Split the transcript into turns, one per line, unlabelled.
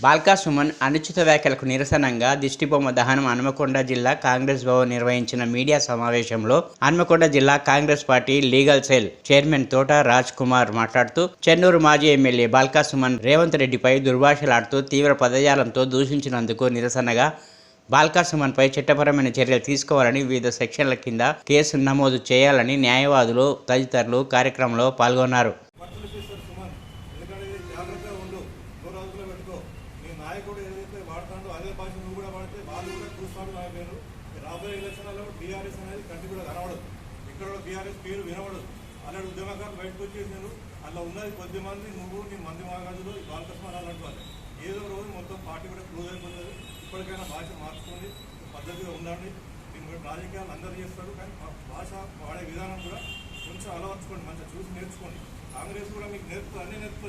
బాల్కా సుమన్ అనుచిత వ్యాఖ్యలకు నిరసనగా దిష్టిబొమ్మ దహనం హన్మకొండ జిల్లా కాంగ్రెస్ భవన్ నిర్వహించిన మీడియా సమావేశంలో హన్మకొండ జిల్లా Congress party legal cell chairman తోట రాజ్ కుమార్ మాట్లాడుతూ చెన్నూరు మాజీ ఎమ్మెల్యే బాల్కా సుమన్ రేవంత్ రెడ్డిపై దుర్భాషలాడుతూ తీవ్ర పదజాలంతో దూషించినందుకు నిరసనగా బాల్కా సుమన్ పై చట్టపరమైన చర్యలు తీసుకోవాలని వివిధ సెక్షన్ల కింద కేసు నమోదు చేయాలని న్యాయవాదులు తదితరులు కార్యక్రమంలో పాల్గొన్నారు.
నాయకుడు ఏదైతే వాడుతాడో అదే భాష నువ్వు కూడా వాడితే వాళ్ళు కూడా చూస్తాడు నా పేరు. రాబోయే ఎలక్షన్లలో బీఆర్ఎస్ అనేది కంటి కూడా కనబడదు, ఇక్కడ కూడా బీఆర్ఎస్ పేరు వినబడదు. అలాంటి ఉద్యమకారులు బయటకు వచ్చేసారు. అలా ఉన్నది కొద్ది మంది, నువ్వు నీ మంది మగాజులు బాలకృష్ణ అలాంటి వాళ్ళు. ఏదో రోజు మొత్తం పార్టీ కూడా క్లోజ్ అయిపోతుంది. ఇప్పటికైనా భాష మార్చుకొని పద్ధతిగా ఉండండి. దీని రాజకీయాలు అందరూ చేస్తాడు, కానీ భాష వాడే విధానం కూడా కొంచెం అలవర్చుకోండి, మంచిగా చూసి నేర్చుకోండి. కాంగ్రెస్ కూడా మీకు నేర్పుతుంది, అన్నీ నేర్పుతుంది.